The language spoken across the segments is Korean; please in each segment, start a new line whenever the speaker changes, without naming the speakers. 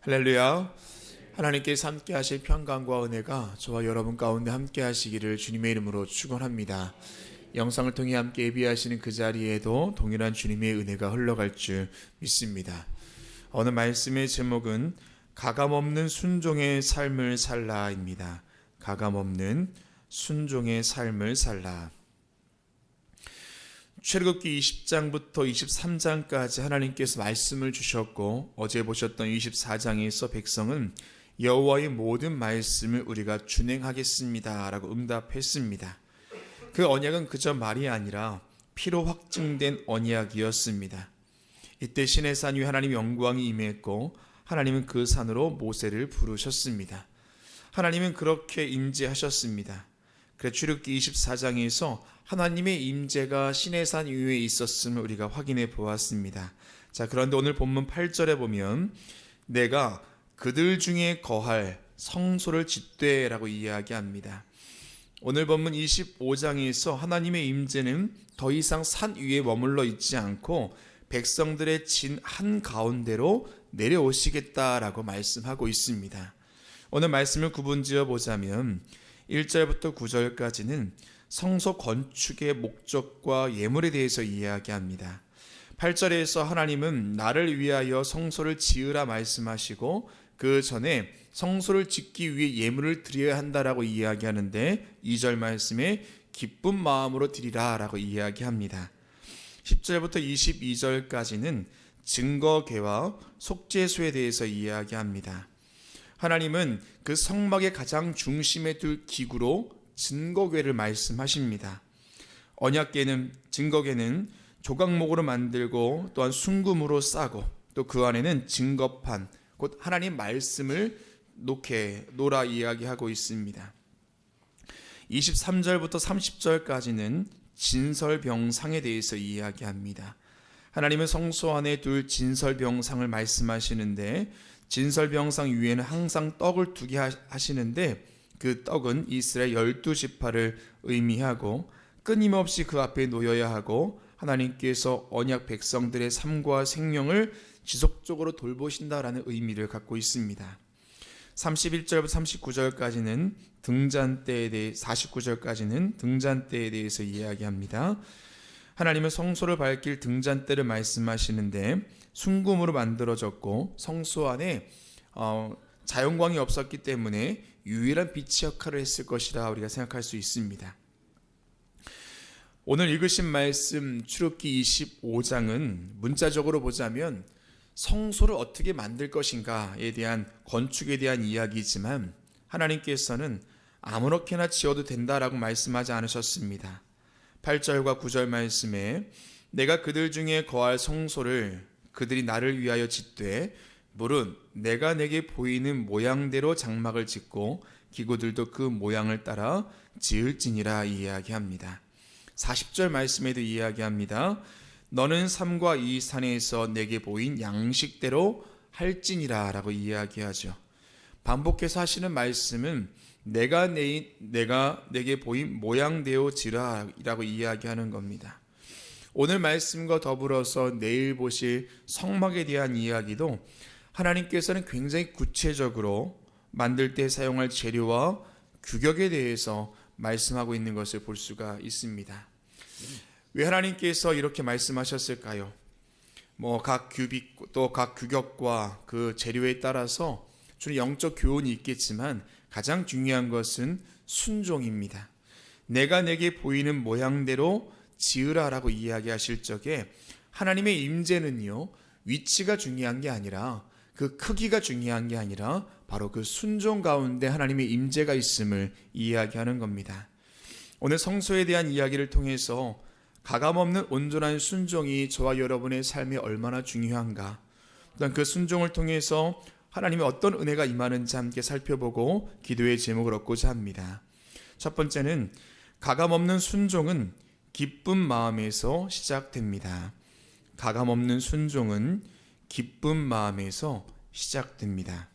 할렐루야. 하나님께서 함께 하실 평강과 은혜가 저와 여러분 가운데 함께 하시기를 주님의 이름으로 축원합니다. 영상을 통해 함께 예비하시는 그 자리에도 동일한 주님의 은혜가 흘러갈 줄 믿습니다. 오늘 말씀의 제목은 가감없는 순종의 삶을 살라입니다. 가감없는 순종의 삶을 살라. 출애굽기 20장부터 23장까지 하나님께서 말씀을 주셨고, 어제 보셨던 24장에서 백성은 여호와의 모든 말씀을 우리가 준행하겠습니다 라고 응답했습니다. 그 언약은 그저 말이 아니라 피로 확증된 언약이었습니다. 이때 시내산 위에 하나님의 영광이 임했고, 하나님은 그 산으로 모세를 부르셨습니다. 하나님은 그렇게 임재하셨습니다. 그래서 출애굽기 24장에서 하나님의 임재가 시내산 위에 있었음을 우리가 확인해 보았습니다. 자, 그런데 오늘 본문 8절에 보면 내가 그들 중에 거할 성소를 짓되라고 이야기합니다. 오늘 본문 25장에서 하나님의 임재는 더 이상 산 위에 머물러 있지 않고 백성들의 진 한가운데로 내려오시겠다라고 말씀하고 있습니다. 오늘 말씀을 구분지어 보자면 1절부터 9절까지는 성소 건축의 목적과 예물에 대해서 이야기합니다. 8절에서 하나님은 나를 위하여 성소를 지으라 말씀하시고, 그 전에 성소를 짓기 위해 예물을 드려야 한다라고 이야기하는데 2절 말씀에 기쁜 마음으로 드리라 라고 이야기합니다. 10절부터 22절까지는 증거궤와 속죄소에 대해서 이야기합니다. 하나님은 그 성막의 가장 중심에 둘 기구로 증거궤를 말씀하십니다. 언약궤는, 증거궤는 조각목으로 만들고 또한 순금으로 싸고, 또 그 안에는 증거판, 곧 하나님 말씀을 놓아 이야기하고 있습니다. 23절부터 30절까지는 진설병상에 대해서 이야기합니다. 하나님은 성소 안에 둘 진설병상을 말씀하시는데, 진설병상 위에는 항상 떡을 두게 하시는데, 그 떡은 이스라엘 12지파를 의미하고 끊임없이 그 앞에 놓여야 하고, 하나님께서 언약 백성들의 삶과 생명을 지속적으로 돌보신다라는 의미를 갖고 있습니다. 31절부터 39절까지는 등잔대에 대해, 49절까지는 등잔대에 대해서 이야기합니다. 하나님은 성소를 밝힐 등잔대를 말씀하시는데 순금으로 만들어졌고, 성소 안에 자연광이 없었기 때문에 유일한 빛의 역할을 했을 것이라 우리가 생각할 수 있습니다. 오늘 읽으신 말씀 출애굽기 25장은 문자적으로 보자면 성소를 어떻게 만들 것인가에 대한, 건축에 대한 이야기이지만 하나님께서는 아무렇게나 지어도 된다라고 말씀하지 않으셨습니다. 8절과 9절 말씀에 내가 그들 중에 거할 성소를 그들이 나를 위하여 짓되 물은 내가 내게 보이는 모양대로 장막을 짓고 기구들도 그 모양을 따라 지을지니라 이야기합니다. 40절 말씀에도 이야기합니다. 너는 삼과 이 산에서 내게 보인 양식대로 할지니라 라고 이야기하죠. 반복해서 하시는 말씀은 내가 내게 보인 모양대로 지으라 라고 이야기하는 겁니다. 오늘 말씀과 더불어서 내일 보실 성막에 대한 이야기도 하나님께서는 굉장히 구체적으로 만들 때 사용할 재료와 규격에 대해서 말씀하고 있는 것을 볼 수가 있습니다. 왜 하나님께서 이렇게 말씀하셨을까요? 각 규빅 또 각 규격과 그 재료에 따라서 주는 영적 교훈이 있겠지만 가장 중요한 것은 순종입니다. 내가 내게 보이는 모양대로 지으라라고 이야기하실 적에 하나님의 임재는요, 위치가 중요한 게 아니라, 그 크기가 중요한 게 아니라 바로 그 순종 가운데 하나님의 임재가 있음을 이야기하는 겁니다. 오늘 성소에 대한 이야기를 통해서 가감없는 온전한 순종이 저와 여러분의 삶에 얼마나 중요한가, 또한 그 순종을 통해서 하나님의 어떤 은혜가 임하는지 함께 살펴보고 기도의 제목을 얻고자 합니다. 첫 번째는 가감없는 순종은 기쁜 마음에서 시작됩니다. 가감없는 순종은 기쁜 마음에서 시작됩니다.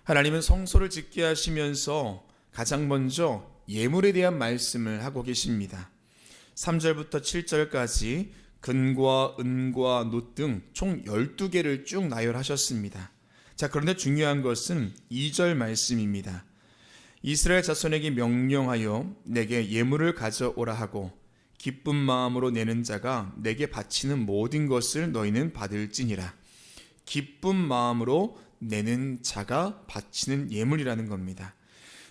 하나님은 성소를 짓게 하시면서 가장 먼저 예물에 대한 말씀을 하고 계십니다. 3절부터 7절까지 금과 은과 놋 등 총 12개를 쭉 나열하셨습니다. 자, 그런데 중요한 것은 2절 말씀입니다. 이스라엘 자손에게 명령하여 내게 예물을 가져오라 하고 기쁜 마음으로 내는 자가 내게 바치는 모든 것을 너희는 받을지니라. 기쁜 마음으로 내는 자가 바치는 예물이라는 겁니다.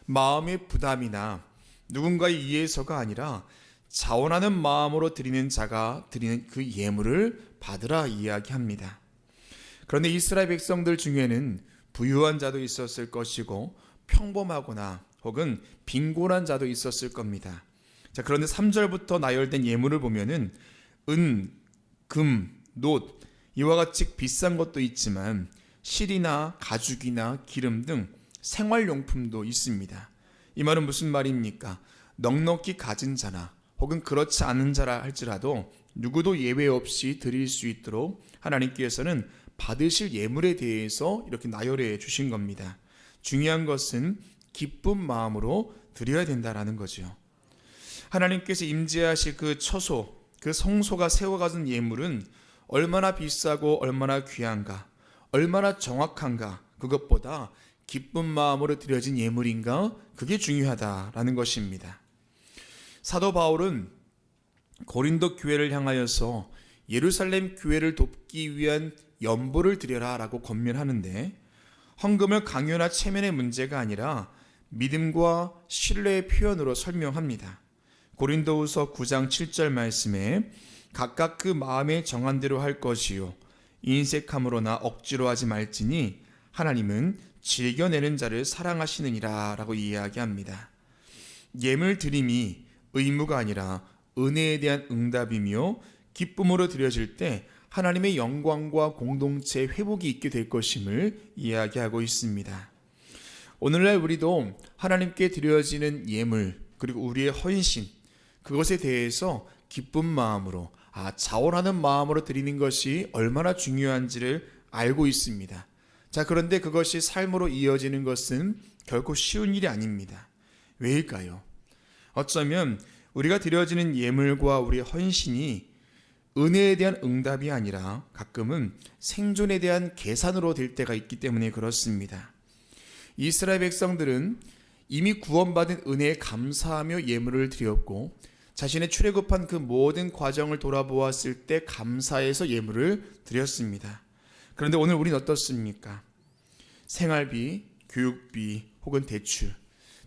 마음의 부담이나 누군가의 이해서가 아니라 자원하는 마음으로 드리는 자가 드리는 그 예물을 받으라 이야기합니다. 그런데 이스라엘 백성들 중에는 부유한 자도 있었을 것이고 평범하거나 혹은 빈곤한 자도 있었을 겁니다. 자, 그런데 3절부터 나열된 예물을 보면은 은, 금, 놋 이와 같이 비싼 것도 있지만 실이나 가죽이나 기름 등 생활용품도 있습니다. 이 말은 무슨 말입니까? 넉넉히 가진 자나 혹은 그렇지 않은 자라 할지라도 누구도 예외 없이 드릴 수 있도록 하나님께서는 받으실 예물에 대해서 이렇게 나열해 주신 겁니다. 중요한 것은 기쁜 마음으로 드려야 된다라는 거죠. 하나님께서 임재하실 그 처소, 그 성소가 세워가는 예물은 얼마나 비싸고 얼마나 귀한가, 얼마나 정확한가, 그것보다 기쁜 마음으로 드려진 예물인가, 그게 중요하다라는 것입니다. 사도 바울은 고린도 교회를 향하여서 예루살렘 교회를 돕기 위한 연보를 드려라 라고 권면하는데, 헌금을 강요나 체면의 문제가 아니라 믿음과 신뢰의 표현으로 설명합니다. 고린도후서 9장 7절 말씀에 각각 그 마음에 정한 대로 할 것이요 인색함으로나 억지로 하지 말지니 하나님은 즐겨내는 자를 사랑하시느니라 라고 이야기합니다. 예물 드림이 의무가 아니라 은혜에 대한 응답이며 기쁨으로 드려질 때 하나님의 영광과 공동체 회복이 있게 될 것임을 이야기하고 있습니다. 오늘날 우리도 하나님께 드려지는 예물 그리고 우리의 헌신, 그것에 대해서 기쁜 마음으로, 자원하는 마음으로 드리는 것이 얼마나 중요한지를 알고 있습니다. 자, 그런데 그것이 삶으로 이어지는 것은 결코 쉬운 일이 아닙니다. 왜일까요? 어쩌면 우리가 드려지는 예물과 우리의 헌신이 은혜에 대한 응답이 아니라 가끔은 생존에 대한 계산으로 될 때가 있기 때문에 그렇습니다. 이스라엘 백성들은 이미 구원받은 은혜에 감사하며 예물을 드렸고 자신의 출애굽한 그 모든 과정을 돌아보았을 때 감사해서 예물을 드렸습니다. 그런데 오늘 우리는 어떻습니까? 생활비, 교육비 혹은 대출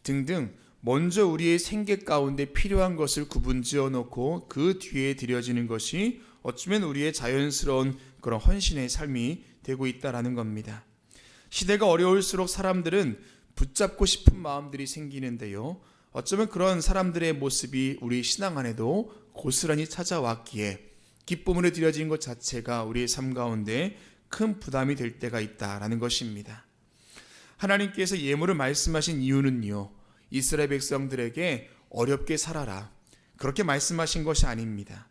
등등 먼저 우리의 생계 가운데 필요한 것을 구분지어 놓고 그 뒤에 드려지는 것이 어쩌면 우리의 자연스러운 그런 헌신의 삶이 되고 있다라는 겁니다. 시대가 어려울수록 사람들은 붙잡고 싶은 마음들이 생기는데요. 어쩌면 그런 사람들의 모습이 우리 신앙 안에도 고스란히 찾아왔기에 기쁨으로 드려진 것 자체가 우리의 삶 가운데 큰 부담이 될 때가 있다라는 것입니다. 하나님께서 예물을 말씀하신 이유는요, 이스라엘 백성들에게 어렵게 살아라 그렇게 말씀하신 것이 아닙니다.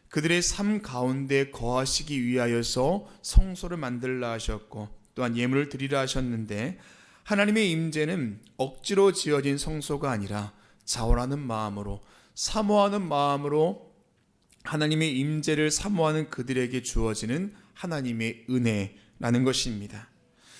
그들의 삶 가운데 거하시기 위하여서 성소를 만들라 하셨고 또한 예물을 드리라 하셨는데, 하나님의 임재는 억지로 지어진 성소가 아니라 자원하는 마음으로, 사모하는 마음으로 하나님의 임재를 사모하는 그들에게 주어지는 하나님의 은혜라는 것입니다.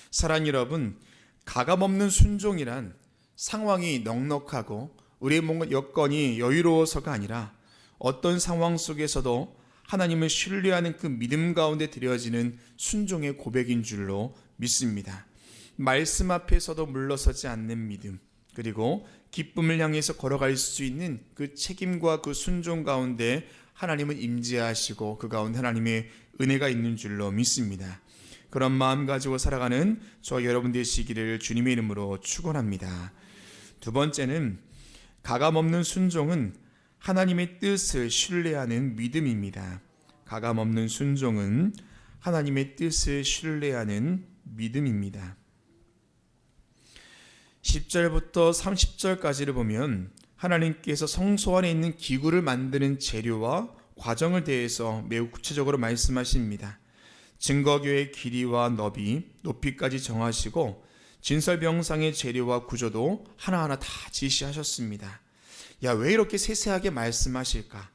사랑 여러분, 가감없는 순종이란 상황이 넉넉하고 우리의 뭔가 여건이 여유로워서가 아니라 어떤 상황 속에서도 하나님을 신뢰하는 그 믿음 가운데 드려지는 순종의 고백인 줄로 믿습니다. 말씀 앞에서도 물러서지 않는 믿음, 그리고 기쁨을 향해서 걸어갈 수 있는 그 책임과 그 순종 가운데 하나님은 임재하시고 그 가운데 하나님의 은혜가 있는 줄로 믿습니다. 그런 마음 가지고 살아가는 저와 여러분 되시기를 주님의 이름으로 축원합니다. 두 번째는 가감없는 순종은 하나님의 뜻을 신뢰하는 믿음입니다. 가감없는 순종은 하나님의 뜻을 신뢰하는 믿음입니다. 10절부터 30절까지를 보면 하나님께서 성소 안에 있는 기구를 만드는 재료와 과정을 대해서 매우 구체적으로 말씀하십니다. 증거교의 길이와 너비, 높이까지 정하시고 진설병상의 재료와 구조도 하나하나 다 지시하셨습니다. 왜 이렇게 세세하게 말씀하실까?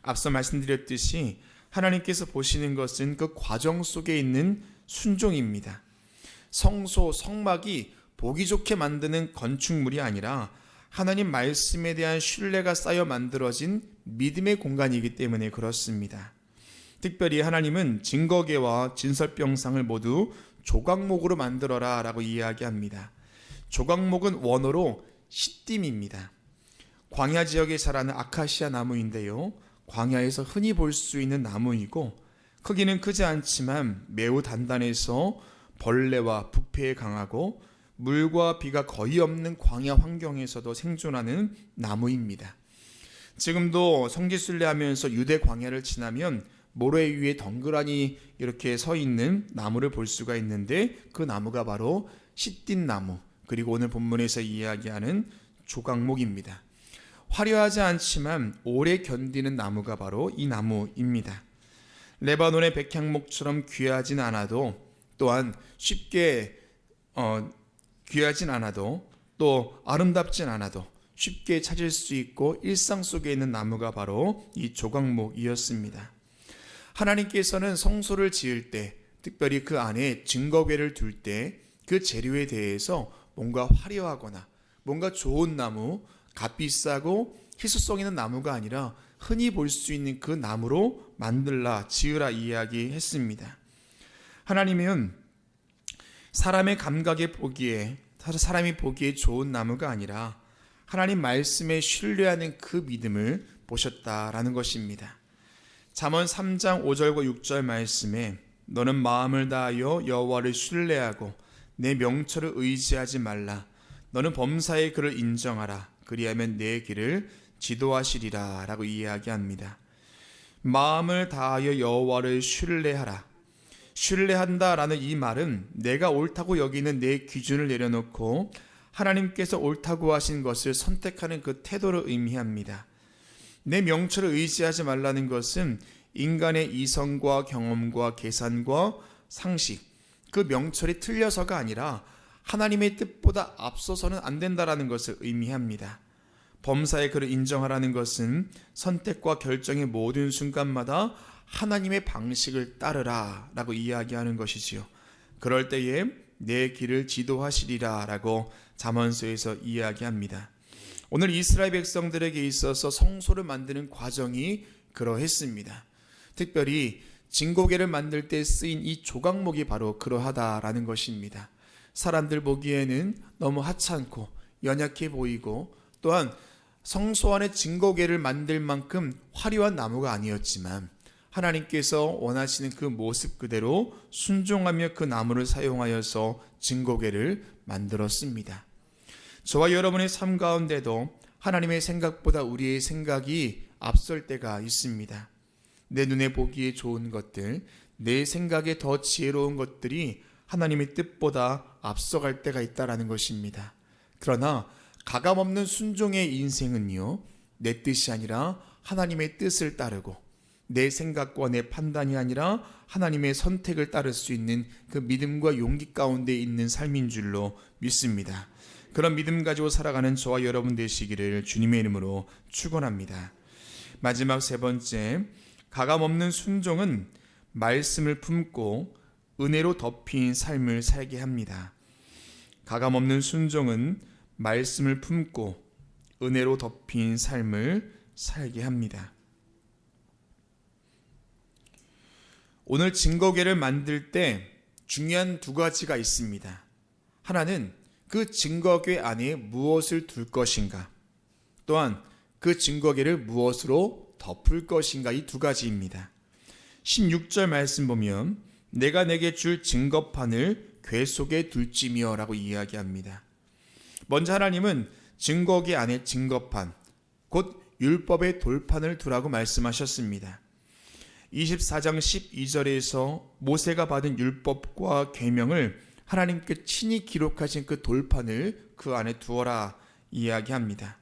앞서 말씀드렸듯이 하나님께서 보시는 것은 그 과정 속에 있는 순종입니다. 성소, 성막이 보기 좋게 만드는 건축물이 아니라 하나님 말씀에 대한 신뢰가 쌓여 만들어진 믿음의 공간이기 때문에 그렇습니다. 특별히 하나님은 증거궤와 진설병상을 모두 조각목으로 만들어라 라고 이야기합니다. 조각목은 원어로 시딤입니다. 광야 지역에 자라는 아카시아 나무인데요, 광야에서 흔히 볼 수 있는 나무이고 크기는 크지 않지만 매우 단단해서 벌레와 부패에 강하고 물과 비가 거의 없는 광야 환경에서도 생존하는 나무입니다. 지금도 성지순례하면서 유대 광야를 지나면 모래 위에 덩그러니 이렇게 서 있는 나무를 볼 수가 있는데 그 나무가 바로 시딤나무, 그리고 오늘 본문에서 이야기하는 조각목입니다. 화려하지 않지만 오래 견디는 나무가 바로 이 나무입니다. 레바논의 백향목처럼 귀하진 않아도, 또한 쉽게 귀하진 않아도, 또 아름답진 않아도 쉽게 찾을 수 있고 일상 속에 있는 나무가 바로 이 조각목이었습니다. 하나님께서는 성소를 지을 때, 특별히 그 안에 증거궤를 둘 때 그 재료에 대해서 뭔가 화려하거나 뭔가 좋은 나무, 값비싸고 희소성 있는 나무가 아니라 흔히 볼 수 있는 그 나무로 만들라, 지으라 이야기했습니다. 하나님은 사람의 감각에 보기에, 사람이 보기에 좋은 나무가 아니라 하나님 말씀에 신뢰하는 그 믿음을 보셨다라는 것입니다. 잠언 3장 5절과 6절 말씀에 너는 마음을 다하여 여호와를 신뢰하고 내 명철을 의지하지 말라. 너는 범사의 그를 인정하라. 그리하면 내 길을 지도하시리라 라고 이야기합니다. 마음을 다하여 여호와를 신뢰하라. 신뢰한다라는 이 말은 내가 옳다고 여기는 내 기준을 내려놓고 하나님께서 옳다고 하신 것을 선택하는 그 태도를 의미합니다. 내 명철을 의지하지 말라는 것은 인간의 이성과 경험과 계산과 상식, 그 명철이 틀려서가 아니라 하나님의 뜻보다 앞서서는 안 된다라는 것을 의미합니다. 범사의 그를 인정하라는 것은 선택과 결정의 모든 순간마다 하나님의 방식을 따르라 라고 이야기하는 것이지요. 그럴 때에 내 길을 지도하시리라 라고 잠언서에서 이야기합니다. 오늘 이스라엘 백성들에게 있어서 성소를 만드는 과정이 그러했습니다. 특별히 증거궤를 만들 때 쓰인 이 조각목이 바로 그러하다라는 것입니다. 사람들 보기에는 너무 하찮고 연약해 보이고, 또한 성소 안에 증거궤를 만들 만큼 화려한 나무가 아니었지만 하나님께서 원하시는 그 모습 그대로 순종하며 그 나무를 사용하여서 증거궤를 만들었습니다. 저와 여러분의 삶 가운데도 하나님의 생각보다 우리의 생각이 앞설 때가 있습니다. 내 눈에 보기에 좋은 것들, 내 생각에 더 지혜로운 것들이 하나님의 뜻보다 앞서갈 때가 있다는 것입니다. 그러나 가감없는 순종의 인생은요, 내 뜻이 아니라 하나님의 뜻을 따르고 내 생각과 내 판단이 아니라 하나님의 선택을 따를 수 있는 그 믿음과 용기 가운데 있는 삶인 줄로 믿습니다. 그런 믿음 가지고 살아가는 저와 여러분 되시기를 주님의 이름으로 축원합니다. 마지막 세 번째, 가감없는 순종은 말씀을 품고 은혜로 덮인 삶을 살게 합니다. 가감없는 순종은 말씀을 품고 은혜로 덮인 삶을 살게 합니다. 오늘 증거궤를 만들 때 중요한 두 가지가 있습니다. 하나는 그 증거궤 안에 무엇을 둘 것인가, 또한 그 증거궤를 무엇으로 덮을 것인가, 이 두 가지입니다. 16절 말씀 보면 내가 내게 줄 증거판을 궤 속에 둘지며 라고 이야기합니다. 먼저 하나님은 증거궤 안에 증거판, 곧 율법의 돌판을 두라고 말씀하셨습니다. 24장 12절에서 모세가 받은 율법과 계명을 하나님께 친히 기록하신 그 돌판을 그 안에 두어라 이야기합니다.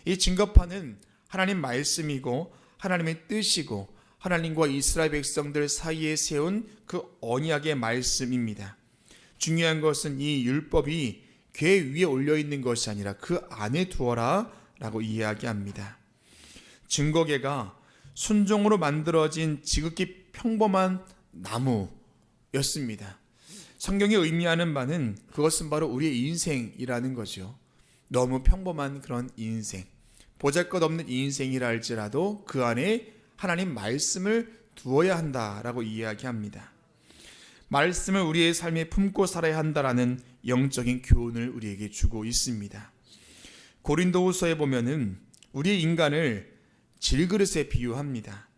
이 증거판은 하나님 말씀이고 하나님의 뜻이고 하나님과 이스라엘 백성들 사이에 세운 그 언약의 말씀입니다. 중요한 것은 이 율법이 궤 위에 올려 있는 것이 아니라 그 안에 두어라 라고 이야기합니다. 증거궤가 순종으로 만들어진 지극히 평범한 나무였습니다. 성경이 의미하는 바는 그것은 바로 우리의 인생이라는 거죠. 너무 평범한 그런 인생, 보잘것없는 인생이라 할지라도 그 안에 하나님 말씀을 두어야 한다라고 이야기합니다. 말씀을 우리의 삶에 품고 살아야 한다라는 영적인 교훈을 우리에게 주고 있습니다. 고린도후서에 보면은 우리의 인간을 질그릇에 비유합니다.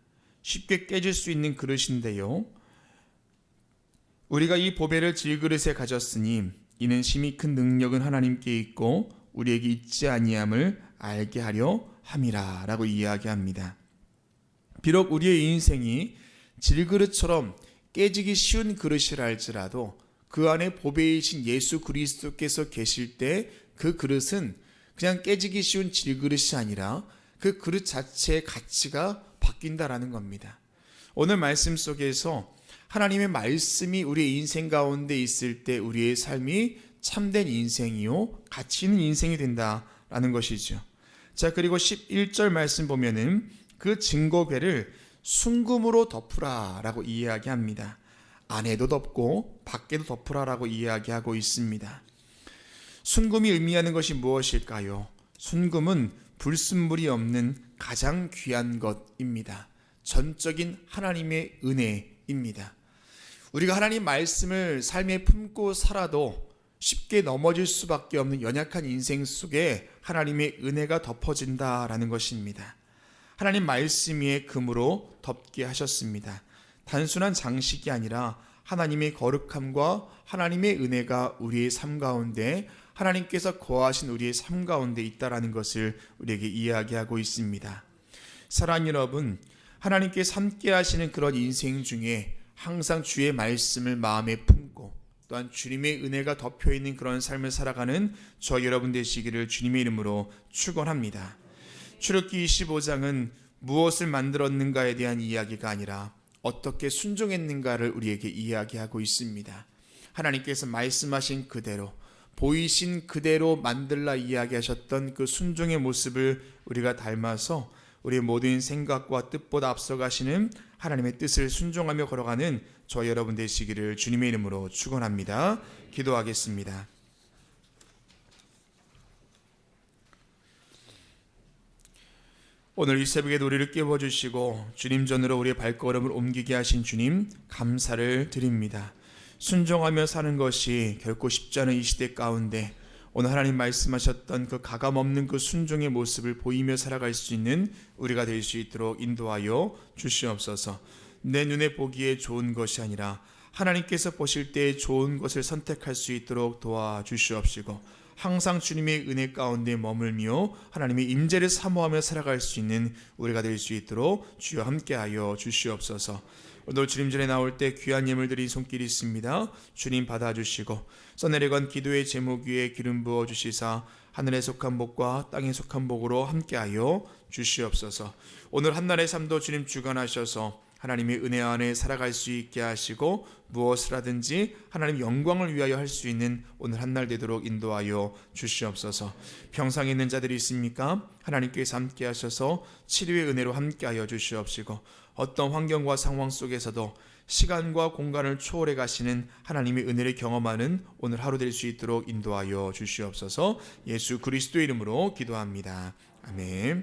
쉽게 깨질 수 있는 그릇인데요, 우리가 이 보배를 질그릇에 가졌으니 이는 심히 큰 능력은 하나님께 있고 우리에게 있지 아니함을 알게 하려 함이라 라고 이야기합니다. 비록 우리의 인생이 질그릇처럼 깨지기 쉬운 그릇이라 할지라도 그 안에 보배이신 예수 그리스도께서 계실 때 그 그릇은 그냥 깨지기 쉬운 질그릇이 아니라 그 그릇 자체의 가치가 바뀐다라는 겁니다. 오늘 말씀 속에서 하나님의 말씀이 우리의 인생 가운데 있을 때 우리의 삶이 참된 인생이요 가치 있는 인생이 된다라는 것이죠. 자, 그리고 11절 말씀 보면은 그 증거궤를 순금으로 덮으라라고 이야기합니다. 안에도 덮고 밖에도 덮으라라고 이야기하고 있습니다. 순금이 의미하는 것이 무엇일까요? 순금은 불순물이 없는 가장 귀한 것입니다. 전적인 하나님의 은혜입니다. 우리가 하나님 말씀을 삶에 품고 살아도 쉽게 넘어질 수밖에 없는 연약한 인생 속에 하나님의 은혜가 덮어진다라는 것입니다. 하나님 말씀 위에 금으로 덮게 하셨습니다. 단순한 장식이 아니라 하나님의 거룩함과 하나님의 은혜가 우리의 삶 가운데, 하나님께서 거하신 우리의 삶 가운데 있다라는 것을 우리에게 이야기하고 있습니다. 사랑하는 여러분, 하나님께서 함께 하시는 그런 인생 중에 항상 주의 말씀을 마음에 품고 또한 주님의 은혜가 덮여있는 그런 삶을 살아가는 저 여러분 되시기를 주님의 이름으로 축원합니다. 출애굽기 25장은 무엇을 만들었는가에 대한 이야기가 아니라 어떻게 순종했는가를 우리에게 이야기하고 있습니다. 하나님께서 말씀하신 그대로, 보이신 그대로 만들라 이야기하셨던 그 순종의 모습을 우리가 닮아서 우리의 모든 생각과 뜻보다 앞서가시는 하나님의 뜻을 순종하며 걸어가는 저 여러분 되시기를 주님의 이름으로 축원합니다. 기도하겠습니다. 오늘 이 새벽에 우리를 깨워주시고 주님 전으로 우리의 발걸음을 옮기게 하신 주님 감사를 드립니다. 순종하며 사는 것이 결코 쉽지 않은 이 시대 가운데 오늘 하나님 말씀하셨던 그 가감없는 그 순종의 모습을 보이며 살아갈 수 있는 우리가 될 수 있도록 인도하여 주시옵소서. 내 눈에 보기에 좋은 것이 아니라 하나님께서 보실 때 좋은 것을 선택할 수 있도록 도와주시옵시고, 항상 주님의 은혜 가운데 머물며 하나님의 임재를 사모하며 살아갈 수 있는 우리가 될 수 있도록 주여 함께하여 주시옵소서. 오늘 주님 전에 나올 때 귀한 예물 드린 손길이 있습니다. 주님 받아주시고 써내려간 기도의 제목 위에 기름 부어 주시사 하늘에 속한 복과 땅에 속한 복으로 함께하여 주시옵소서. 오늘 한날의 삶도 주님 주관하셔서 하나님의 은혜 안에 살아갈 수 있게 하시고 무엇을 하든지 하나님 영광을 위하여 할 수 있는 오늘 한날 되도록 인도하여 주시옵소서. 병상에 있는 자들이 있습니까? 하나님께서 함께 하셔서 치료의 은혜로 함께 하여 주시옵시고, 어떤 환경과 상황 속에서도 시간과 공간을 초월해 가시는 하나님의 은혜를 경험하는 오늘 하루 될 수 있도록 인도하여 주시옵소서. 예수 그리스도의 이름으로 기도합니다. 아멘.